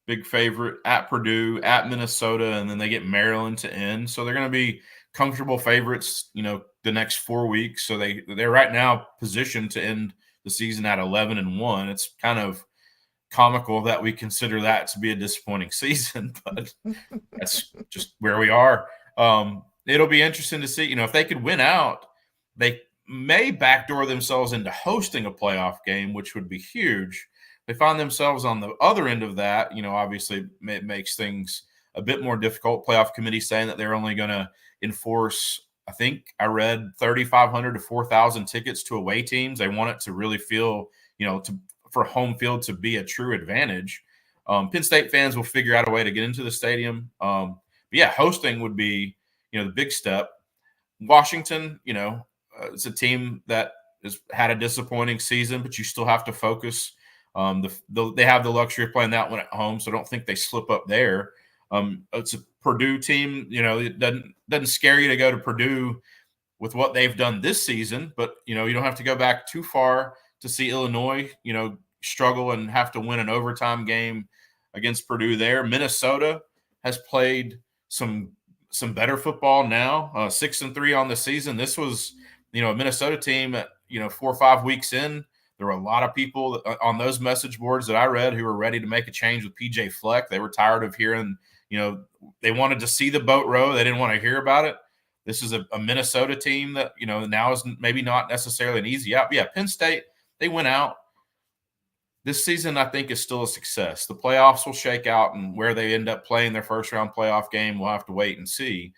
big favorite, at Purdue, at Minnesota, and then they get Maryland to end. So they're going to be comfortable favorites, the next 4 weeks. So they're right now positioned to end the season at 11-1. It's kind of comical that we consider that to be a disappointing season, but that's just where we are. It'll be interesting to see, if they could win out, they may backdoor themselves into hosting a playoff game, which would be huge. They find themselves on the other end of that, obviously it makes things a bit more difficult. Playoff committee saying that they're only going to enforce, I think I read 3,500 to 4,000 tickets to away teams. They want it to really feel, for home field to be a true advantage. Penn State fans will figure out a way to get into the stadium. But yeah, hosting would be, the big step. Washington, it's a team that has had a disappointing season, but you still have to focus. They have the luxury of playing that one at home, so I don't think they slip up there. It's a Purdue team, it doesn't scare you to go to Purdue with what they've done this season, but, you don't have to go back too far to see Illinois, struggle and have to win an overtime game against Purdue there. Minnesota has played some better football now, 6-3 on the season. This was, a Minnesota team at, 4 or 5 weeks in. There were a lot of people on those message boards that I read who were ready to make a change with PJ Fleck. They were tired of hearing, they wanted to see the boat row. They didn't want to hear about it. This is a Minnesota team that, now is maybe not necessarily an easy out. But yeah, Penn State, they went out. This season, I think, is still a success. The playoffs will shake out, and where they end up playing their first-round playoff game, we'll have to wait and see.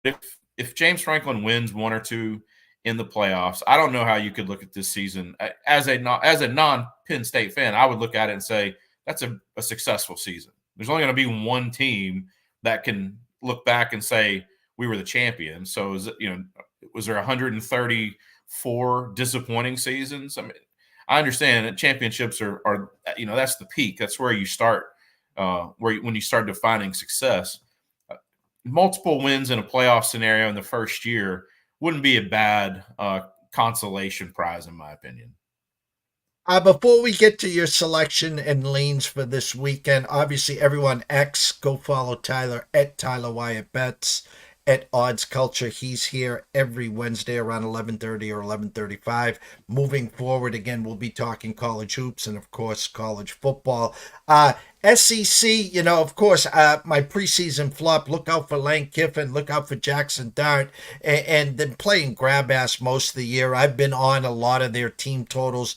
If James Franklin wins 1 or 2 in the playoffs, I don't know how you could look at this season. As a non-Penn State fan, I would look at it and say that's a successful season. There's only going to be one team that can look back and say we were the champion. So, was there 134 disappointing seasons? I mean, I understand that championships are that's the peak. That's where you start, when you start defining success. Multiple wins in a playoff scenario in the first year wouldn't be a bad consolation prize, in my opinion. Before we get to your selection and leans for this weekend, obviously everyone go follow Tyler at Tyler Wyatt Betts. At Odds Culture. He's here every Wednesday around 11:30 or 11:35. Moving forward, again, we'll be talking college hoops and, of course, college football. SEC, of course, my preseason flop. Look out for Lane Kiffin. Look out for Jackson Dart, and then playing grab ass most of the year. I've been on a lot of their team totals,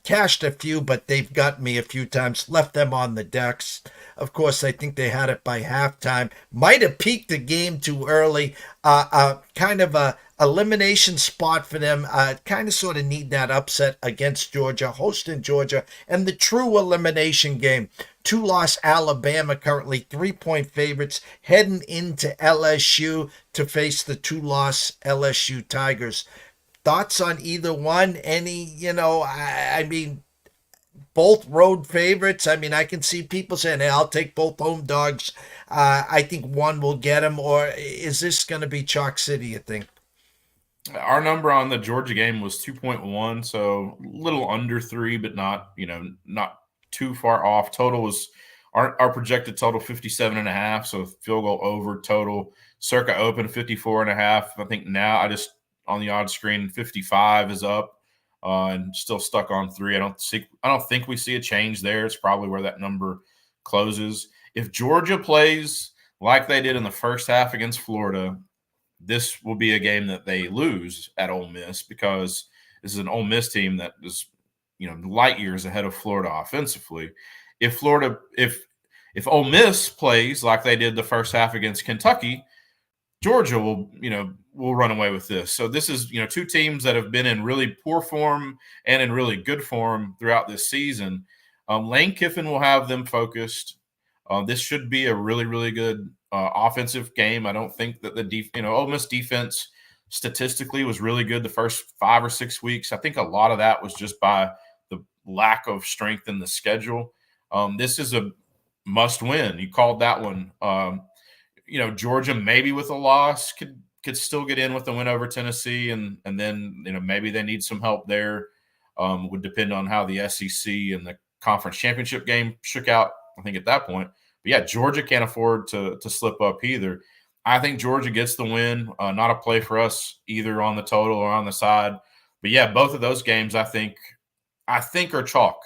cashed a few, but they've got me a few times. Left them on the decks. Of course, I think they had it by halftime. Might have peaked the game too early. Kind of a elimination spot for them. Kind of sort of need that upset against Georgia, hosting Georgia, and the true elimination game. 2-loss Alabama, currently 3-point favorites, heading into LSU to face the 2-loss LSU Tigers. Thoughts on either one? Any, I mean, both road favorites. I mean, I can see people saying, hey, I'll take both home dogs. I think one will get them. Or is this going to be Chalk City, you think? Our number on the Georgia game was 2.1, so a little under 3, but not too far off. Total was our projected total 57.5, so field goal over total. Circa open 54.5. I think now I just on the odds screen 55 is up, and still stuck on 3. I don't think we see a change there. It's probably where that number closes. If Georgia plays like they did in the first half against Florida, this will be a game that they lose at Ole Miss, because this is an Ole Miss team that is, light years ahead of Florida offensively. If Ole Miss plays like they did the first half against Kentucky, Georgia will run away with this. So this is, two teams that have been in really poor form and in really good form throughout this season. Lane Kiffin will have them focused. This should be a really, really good offensive game. I don't think that Ole Miss defense statistically was really good the first 5 or 6 weeks. I think a lot of that was just by the lack of strength in the schedule. This is a must win. You called that one. Georgia maybe with a loss could still get in with the win over Tennessee, and then maybe they need some help there. Would depend on how the SEC and the conference championship game shook out, I think, at that point. But yeah, Georgia can't afford to slip up either. I think Georgia gets the win. Not a play for us either on the total or on the side. But yeah, both of those games I think are chalk.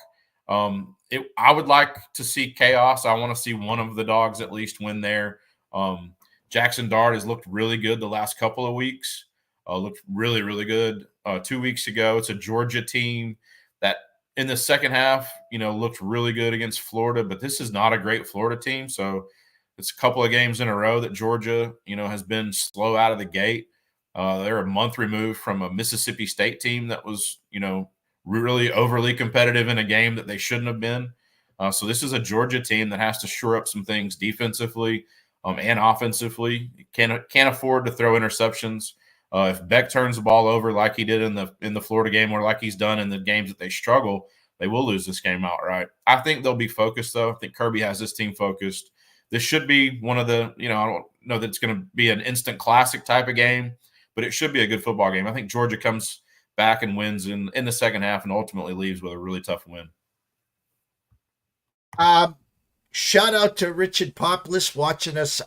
I would like to see chaos. I want to see one of the dogs at least win there. Jackson Dart has looked really good the last couple of weeks. Looked really, really good 2 weeks ago. It's a Georgia team that in the second half, looked really good against Florida, but this is not a great Florida team. So it's a couple of games in a row that Georgia, has been slow out of the gate. They're a month removed from a Mississippi State team that was, really overly competitive in a game that they shouldn't have been. So this is a Georgia team that has to shore up some things defensively and offensively. Can't afford to throw interceptions. If Beck turns the ball over like he did in the Florida game, or like he's done in the games that they struggle, they will lose this game outright. I think they'll be focused, though. I think Kirby has this team focused. This should be one of the, I don't know that it's going to be an instant classic type of game, but it should be a good football game. I think Georgia comes back and wins in the second half and ultimately leaves with a really tough win. Shout out to Richard Poplis watching us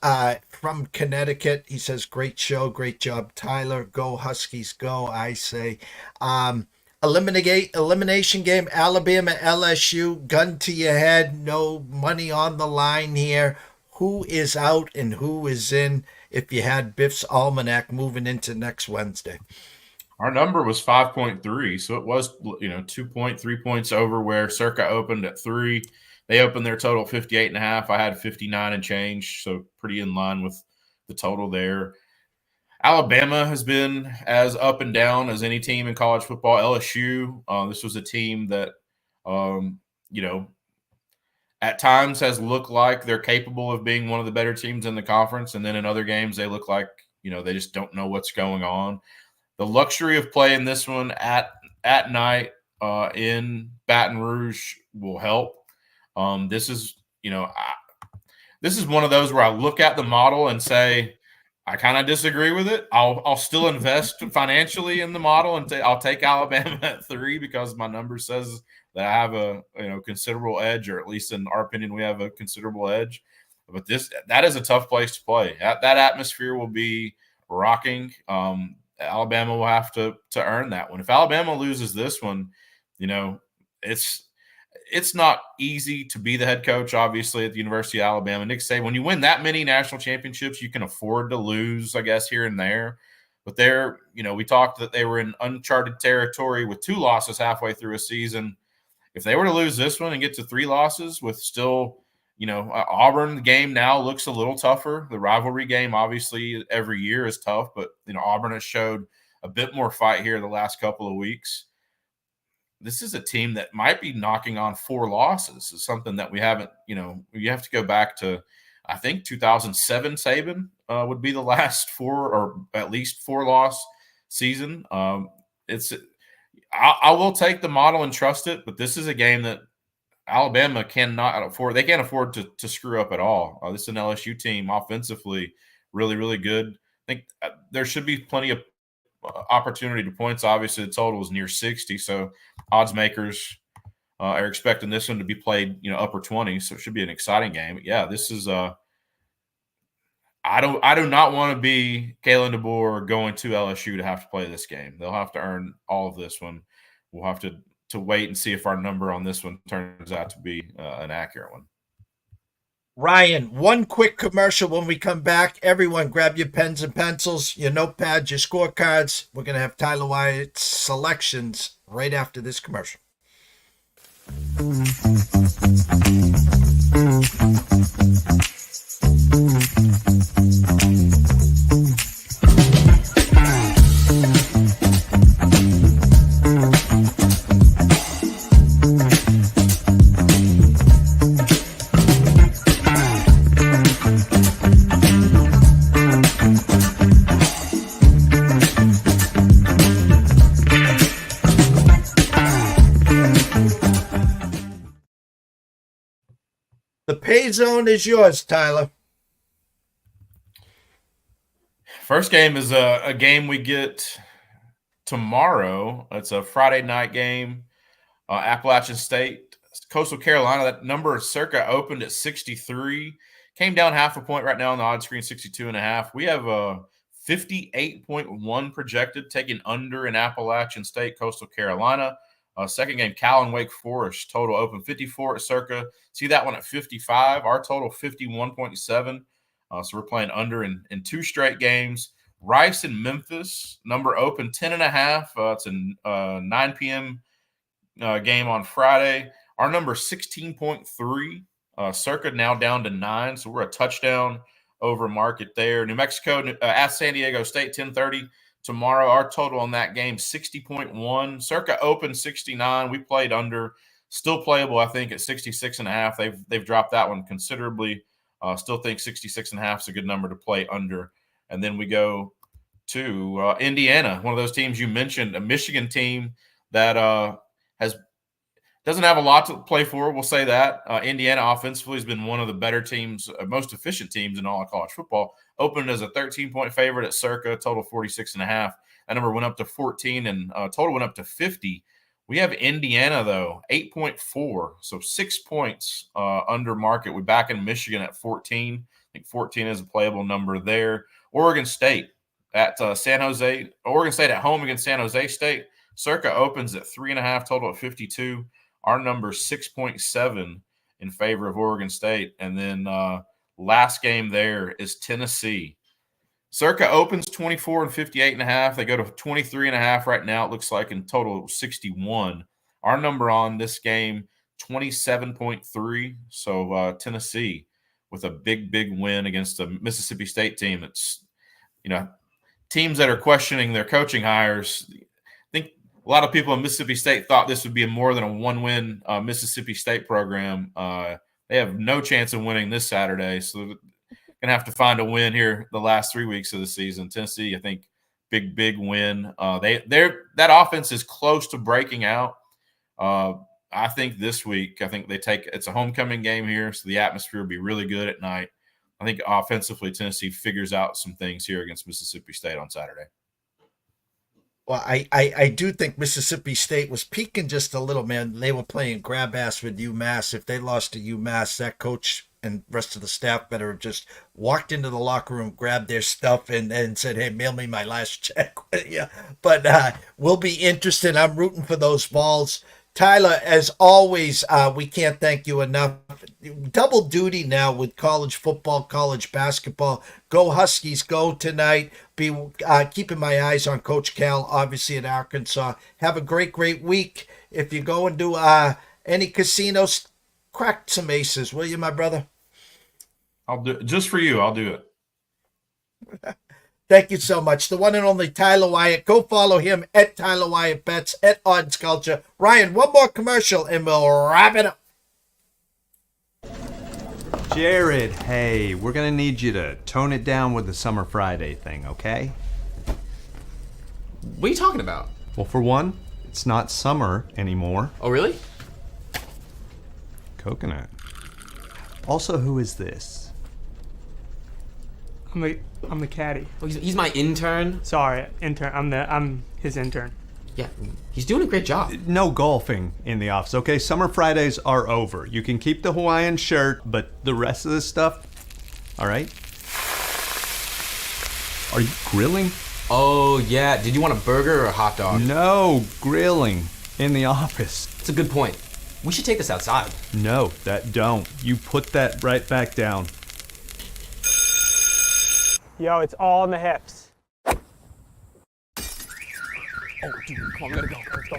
from Connecticut. He says, great show, great job, Tyler. Go Huskies, go, I say. Elimination game, Alabama, LSU, gun to your head, no money on the line here. Who is out and who is in if you had Biff's Almanac moving into next Wednesday? Our number was 5.3, so it was 2.3 points over where Circa opened at 3. They opened their total 58.5. I had 59 and change, so pretty in line with the total there. Alabama has been as up and down as any team in college football. LSU, this was a team that, at times has looked like they're capable of being one of the better teams in the conference, and then in other games they look like, they just don't know what's going on. The luxury of playing this one at night in Baton Rouge will help. This is one of those where I look at the model and say, I kind of disagree with it. I'll still invest financially in the model, and I'll take Alabama at 3 because my number says that I have a considerable edge, or at least in our opinion, we have a considerable edge. But that is a tough place to play. That atmosphere will be rocking. Alabama will have to earn that one. If Alabama loses this one, it's not easy to be the head coach, obviously, at the University of Alabama. Nick Saban, when you win that many national championships, you can afford to lose, I guess, here and there. But they're, we talked that they were in uncharted territory with 2 losses halfway through a season. If they were to lose this one and get to 3 losses with still, Auburn, the game now looks a little tougher. The rivalry game, obviously, every year is tough, but, Auburn has showed a bit more fight here the last couple of weeks. This is a team that might be knocking on 4 losses. Is something that we haven't, you have to go back to, I think 2007 Saban would be the last 4 or at least 4 loss season. I will take the model and trust it, but this is a game that Alabama cannot afford. They can't afford to screw up at all. This is an LSU team offensively really, really good. I think there should be plenty of opportunity to points. Obviously, the total is near 60, so odds makers are expecting this one to be played, upper 20s, so it should be an exciting game. But yeah, this is I do not want to be Kalen DeBoer going to LSU to have to play this game. They'll have to earn all of this one. We'll have to wait and see if our number on this one turns out to be an accurate one. Ryan, one quick commercial when we come back. Everyone grab your pens and pencils, your notepads, your scorecards. We're going to have Tyler Wyatt's selections right after this commercial. The pay zone is yours, Tyler. First game is a game we get tomorrow. It's a Friday night game. Appalachian State, Coastal Carolina. That number circa opened at 63. Came down half a point right now on the odd screen, 62.5. We have a 58.1 projected, taking under in Appalachian State, Coastal Carolina. Second game, Cal and Wake Forest. Total open 54 at circa. See that one at 55. Our total 51.7. So we're playing under in 2 straight games. Rice and Memphis. Number open 10.5. It's a 9 p.m. Game on Friday. Our number 16.3. Circa now down to 9. So we're a touchdown over market there. New Mexico at San Diego State, 10:30. Tomorrow, our total on that game, 60.1. Circa open 69. We played under. Still playable, I think, at 66.5. They've dropped that one considerably. Still think 66.5 is a good number to play under. And then we go to Indiana, one of those teams you mentioned, a Michigan team that doesn't have a lot to play for. We'll say that. Indiana offensively has been one of the better teams, most efficient teams in all of college football. Opened as a 13-point favorite at circa, total 46.5. That number went up to 14 and total went up to 50. We have Indiana, though, 8.4, so 6 points under market. We're back in Michigan at 14. I think 14 is a playable number there. Oregon State at San Jose. Oregon State at home against San Jose State. Circa opens at 3.5, total at 52. Our number 6.7 in favor of Oregon State. And then last game there is Tennessee. Circa opens 24 and 58.5. They go to 23.5 right now. It looks like in total 61. Our number on this game, 27.3. So Tennessee with a big, big win against a Mississippi State team. It's, teams that are questioning their coaching hires. I think a lot of people in Mississippi State thought this would be more than a 1-win Mississippi State program. They have no chance of winning this Saturday. So going to have to find a win here the last 3 weeks of the season. Tennessee, I think, big win. That offense is close to breaking out. I think this week, it's a homecoming game here, so the atmosphere will be really good at night. I think offensively, Tennessee figures out some things here against Mississippi State on Saturday. Well, I do think Mississippi State was peaking just a little, man. They were playing grab ass with UMass. If they lost to UMass, that coach and rest of the staff better have just walked into the locker room, grabbed their stuff, and said, hey, mail me my last check. Yeah. But we'll be interested. I'm rooting for those Vols Tyler, as always, we can't thank you enough. Double duty now with college football, college basketball. Go Huskies, go tonight. Be keeping my eyes on Coach Cal, obviously at Arkansas. Have a great week. If you go and do any casinos, crack some aces, will you, my brother? I'll do it just for you. I'll do it. Thank you so much. The one and only Tyler Wyatt. Go follow him at Tyler Wyatt Bets, at Odds Culture. Ryan, one more commercial and we'll wrap it up. Jared, hey, we're gonna need you to tone it down with the Summer Friday thing, okay? What are you talking about? Well, for one, it's not summer anymore. Oh, really? Coconut. Also, who is this? I'm the caddy. Oh, he's my intern. Sorry, intern. I'm his intern. Yeah, he's doing a great job. No golfing in the office, okay? Summer Fridays are over. You can keep the Hawaiian shirt, but the rest of this stuff, all right? Are you grilling? Oh, yeah. Did you want a burger or a hot dog? No, grilling in the office. It's a good point. We should take this outside. No, that don't. You put that right back down. Yo, it's all in the hips. Oh, dude, come on, we gotta go. Let's go.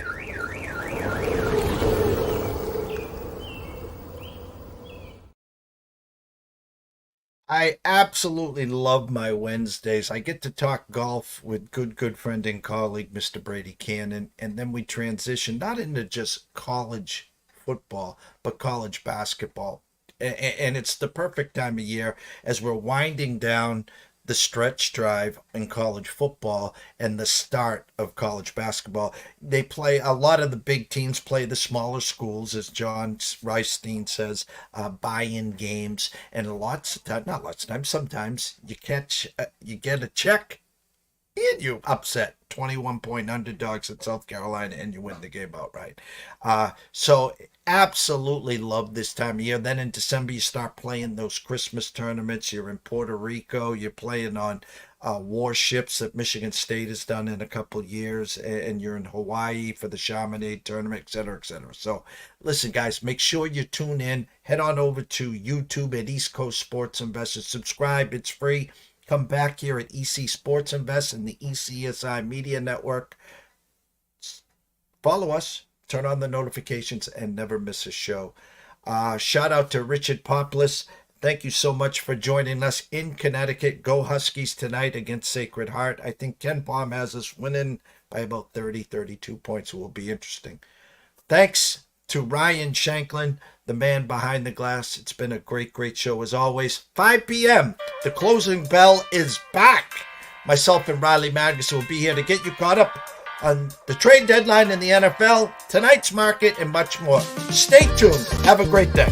I absolutely love my Wednesdays. I get to talk golf with good friend and colleague, Mr. Brady Kannon, and then we transition not into just college football, but college basketball. And it's the perfect time of year as we're winding down the stretch drive in college football and the start of college basketball. They play, a lot of the big teams play the smaller schools, as John Reistein says, buy-in games. And lots of times, not lots of times, sometimes you get a check and you upset 21-point underdogs at South Carolina and you win the game outright. So absolutely love this time of year. Then in December, you start playing those Christmas tournaments. You're in Puerto Rico. You're playing on warships that Michigan State has done in a couple years. And you're in Hawaii for the Chamonix tournament, et cetera, et cetera. So listen, guys, make sure you tune in. Head on over to YouTube at East Coast Sports Investors. Subscribe. It's free. Come back here at EC Sports Invest and the ECSI Media Network. Follow us. Turn on the notifications and never miss a show. Shout out to Richard Poplis. Thank you so much for joining us in Connecticut. Go Huskies tonight against Sacred Heart. I think Ken Palm has us winning by about 32 points. It will be interesting. Thanks to Ryan Shanklin, the man behind the glass. It's been a great show as always. 5 p.m. The closing bell is back. Myself and Riley Magnus will be here to get you caught up on the trade deadline in the NFL, tonight's market, and much more. Stay tuned. Have a great day.